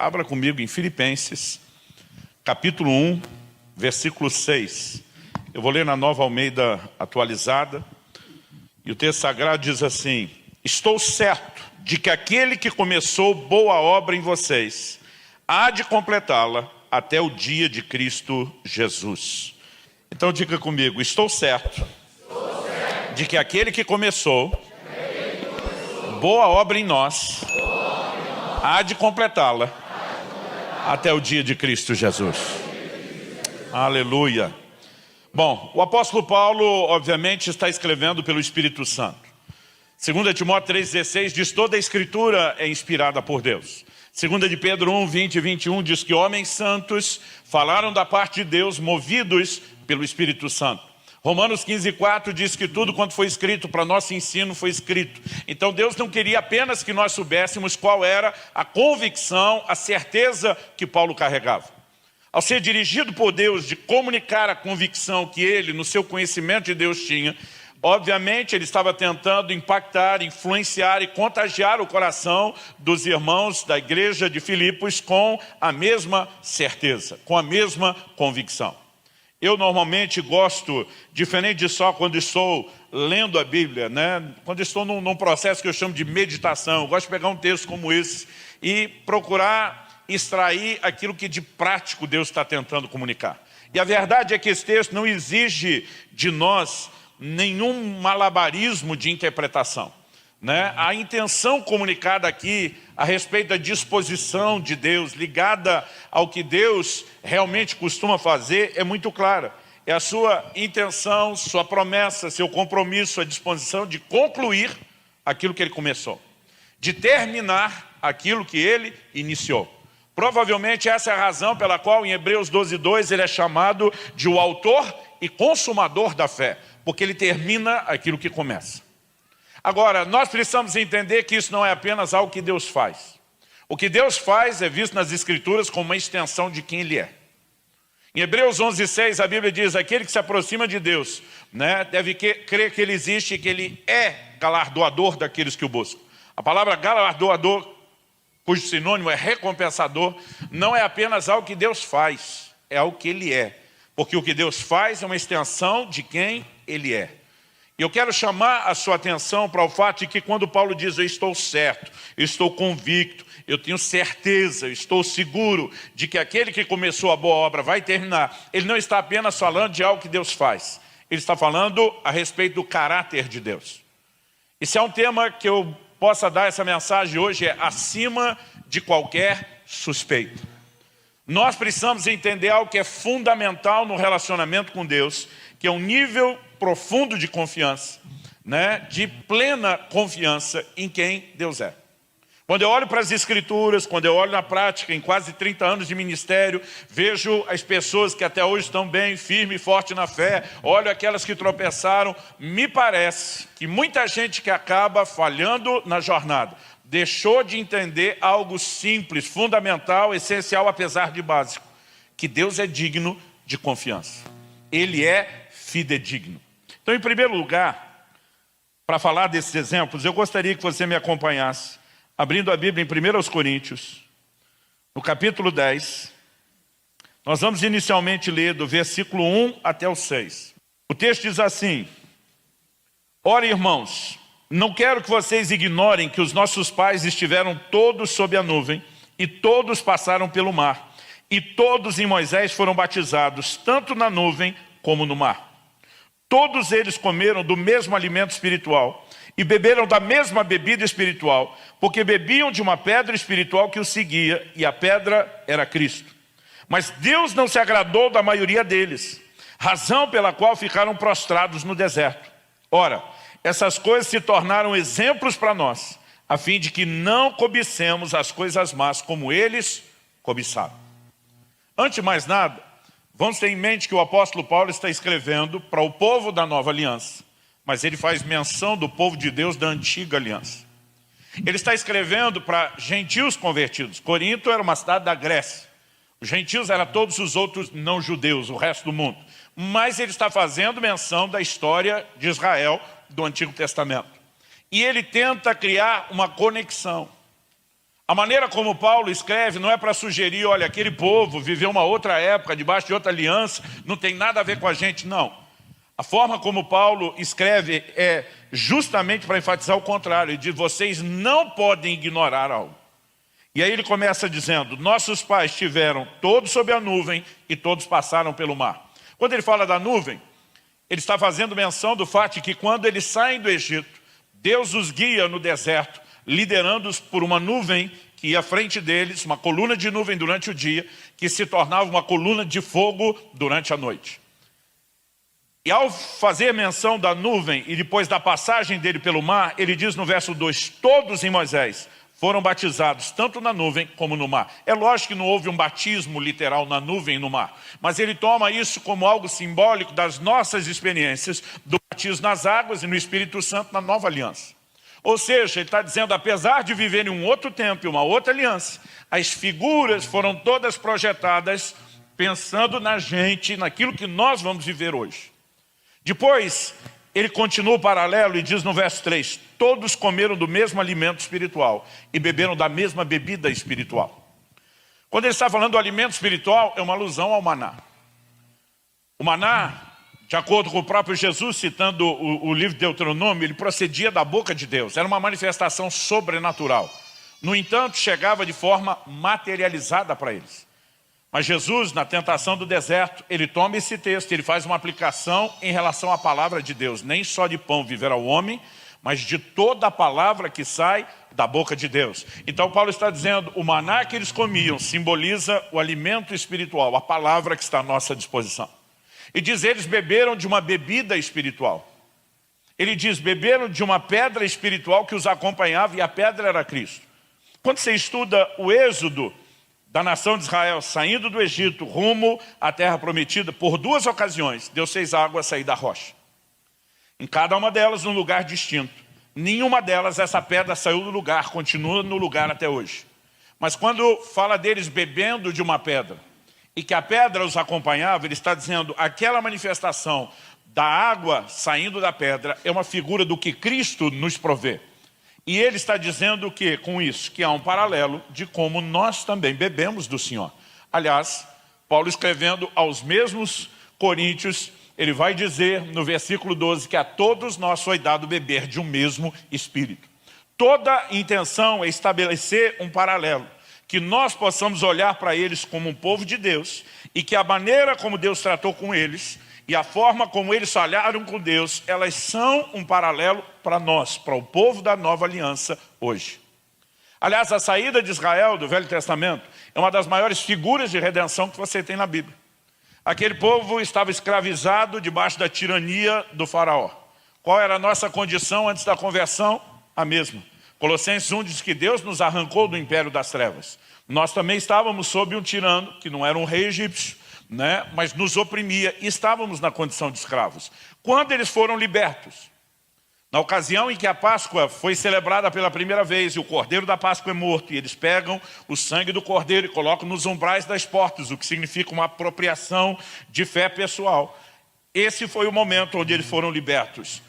Abra comigo em Filipenses, capítulo 1, versículo 6. Eu vou ler na Nova Almeida atualizada. E o texto sagrado diz assim: estou certo de que aquele que começou boa obra em vocês há de completá-la até o dia de Cristo Jesus. Então diga comigo: estou certo de que aquele que começou boa obra em nós há de completá-la até o dia de Cristo Jesus. Aleluia. Bom, o apóstolo Paulo, obviamente, está escrevendo pelo Espírito Santo. 2 Timóteo 3,16 diz: toda a Escritura é inspirada por Deus. 2 de Pedro 1, 20 e 21 diz que homens santos falaram da parte de Deus, movidos pelo Espírito Santo. Romanos 15,4 diz que tudo quanto foi escrito para nosso ensino foi escrito. Então Deus não queria apenas que nós soubéssemos qual era a convicção, a certeza que Paulo carregava. Ao ser dirigido por Deus de comunicar a convicção que ele, no seu conhecimento de Deus, tinha, obviamente ele estava tentando impactar, influenciar e contagiar o coração dos irmãos da igreja de Filipos com a mesma certeza, com a mesma convicção. Eu normalmente gosto, diferente de só quando estou lendo a Bíblia, né? Quando estou num processo que eu chamo de meditação, eu gosto de pegar um texto como esse e procurar extrair aquilo que de prático Deus está tentando comunicar. E a verdade é que esse texto não exige de nós nenhum malabarismo de interpretação, né? A intenção comunicada aqui a respeito da disposição de Deus, ligada ao que Deus realmente costuma fazer, é muito clara. É a sua intenção, sua promessa, seu compromisso, a disposição de concluir aquilo que ele começou, de terminar aquilo que ele iniciou. Provavelmente essa é a razão pela qual em Hebreus 12:2 ele é chamado de o autor e consumador da fé, porque ele termina aquilo que começa. Agora, nós precisamos entender que isso não é apenas algo que Deus faz. O que Deus faz é visto nas Escrituras como uma extensão de quem Ele é. Em Hebreus 11:6 a Bíblia diz: aquele que se aproxima de Deus, né, deve crer que Ele existe e que Ele é galardoador daqueles que o buscam. A palavra galardoador, cujo sinônimo é recompensador, não é apenas algo que Deus faz, é algo que Ele é. Porque o que Deus faz é uma extensão de quem Ele é. E eu quero chamar a sua atenção para o fato de que quando Paulo diz: eu estou certo, eu estou convicto, eu tenho certeza, eu estou seguro de que aquele que começou a boa obra vai terminar, ele não está apenas falando de algo que Deus faz, ele está falando a respeito do caráter de Deus. E se é um tema que eu possa dar essa mensagem hoje, é acima de qualquer suspeita. Nós precisamos entender algo que é fundamental no relacionamento com Deus, que é um nível profundo de confiança, né? De plena confiança em quem Deus é. Quando eu olho para as Escrituras, quando eu olho na prática, em quase 30 anos de ministério, vejo as pessoas que até hoje estão bem, firme e forte na fé, olho aquelas que tropeçaram, me parece que muita gente que acaba falhando na jornada, deixou de entender algo simples, fundamental, essencial, apesar de básico, que Deus é digno de confiança. Ele é fidedigno. Então, em primeiro lugar, para falar desses exemplos, eu gostaria que você me acompanhasse, abrindo a Bíblia em 1 Coríntios, no capítulo 10. Nós vamos inicialmente ler do versículo 1 até o 6. O texto diz assim: ora, irmãos, não quero que vocês ignorem que os nossos pais estiveram todos sob a nuvem, e todos passaram pelo mar, e todos em Moisés foram batizados, tanto na nuvem como no mar. Todos eles comeram do mesmo alimento espiritual e beberam da mesma bebida espiritual, porque bebiam de uma pedra espiritual que os seguia, e a pedra era Cristo. Mas Deus não se agradou da maioria deles, razão pela qual ficaram prostrados no deserto. Ora, essas coisas se tornaram exemplos para nós, a fim de que não cobicemos as coisas más como eles cobiçaram. Antes de mais nada, vamos ter em mente que o apóstolo Paulo está escrevendo para o povo da nova aliança, mas ele faz menção do povo de Deus da antiga aliança. Ele está escrevendo para gentios convertidos. Corinto era uma cidade da Grécia. Os gentios eram todos os outros não judeus, o resto do mundo. Mas ele está fazendo menção da história de Israel do Antigo Testamento. E ele tenta criar uma conexão. A maneira como Paulo escreve não é para sugerir, olha, aquele povo viveu uma outra época, debaixo de outra aliança, não tem nada a ver com a gente, não. A forma como Paulo escreve é justamente para enfatizar o contrário. Ele diz, vocês não podem ignorar algo. E aí ele começa dizendo, nossos pais estiveram todos sob a nuvem e todos passaram pelo mar. Quando ele fala da nuvem, ele está fazendo menção do fato de que quando eles saem do Egito, Deus os guia no deserto, liderando-os por uma nuvem que ia à frente deles, uma coluna de nuvem durante o dia, que se tornava uma coluna de fogo durante a noite. E ao fazer menção da nuvem e depois da passagem dele pelo mar, ele diz no verso 2, todos em Moisés foram batizados tanto na nuvem como no mar. É lógico que não houve um batismo literal na nuvem e no mar, mas ele toma isso como algo simbólico das nossas experiências do batismo nas águas e no Espírito Santo na nova aliança. Ou seja, ele está dizendo, apesar de viver em um outro tempo e uma outra aliança, as figuras foram todas projetadas pensando na gente, naquilo que nós vamos viver hoje. Depois, ele continua o paralelo e diz no verso 3, todos comeram do mesmo alimento espiritual e beberam da mesma bebida espiritual. Quando ele está falando do alimento espiritual, é uma alusão ao maná. O maná, de acordo com o próprio Jesus, citando o livro de Deuteronômio, ele procedia da boca de Deus, era uma manifestação sobrenatural. No entanto, chegava de forma materializada para eles. Mas Jesus, na tentação do deserto, ele toma esse texto, ele faz uma aplicação em relação à palavra de Deus. Nem só de pão viverá o homem, mas de toda a palavra que sai da boca de Deus. Então Paulo está dizendo, o maná que eles comiam simboliza o alimento espiritual, a palavra que está à nossa disposição. E diz, eles beberam de uma bebida espiritual. Ele diz, beberam de uma pedra espiritual que os acompanhava e a pedra era Cristo. Quando você estuda o Êxodo da nação de Israel, saindo do Egito, rumo à terra prometida, por duas ocasiões, Deus fez água sair da rocha. Em cada uma delas, num lugar distinto. Nenhuma delas, essa pedra saiu do lugar, continua no lugar até hoje. Mas quando fala deles bebendo de uma pedra, e que a pedra os acompanhava, ele está dizendo, aquela manifestação da água saindo da pedra é uma figura do que Cristo nos provê. E ele está dizendo que, com isso, que há um paralelo de como nós também bebemos do Senhor. Aliás, Paulo escrevendo aos mesmos coríntios, ele vai dizer no versículo 12 que a todos nós foi dado beber de um mesmo Espírito. Toda intenção é estabelecer um paralelo, que nós possamos olhar para eles como um povo de Deus e que a maneira como Deus tratou com eles e a forma como eles olharam com Deus, elas são um paralelo para nós, para o povo da nova aliança hoje. Aliás, a saída de Israel do Velho Testamento é uma das maiores figuras de redenção que você tem na Bíblia. Aquele povo estava escravizado debaixo da tirania do faraó. Qual era a nossa condição antes da conversão? A mesma. Colossenses 1 diz que Deus nos arrancou do império das trevas. Nós também estávamos sob um tirano, que não era um rei egípcio, mas nos oprimia e estávamos na condição de escravos. Quando eles foram libertos, na ocasião em que a Páscoa foi celebrada pela primeira vez e o cordeiro da Páscoa é morto, e eles pegam o sangue do cordeiro e colocam nos umbrais das portas, o que significa uma apropriação de fé pessoal. Esse foi o momento onde eles foram libertos.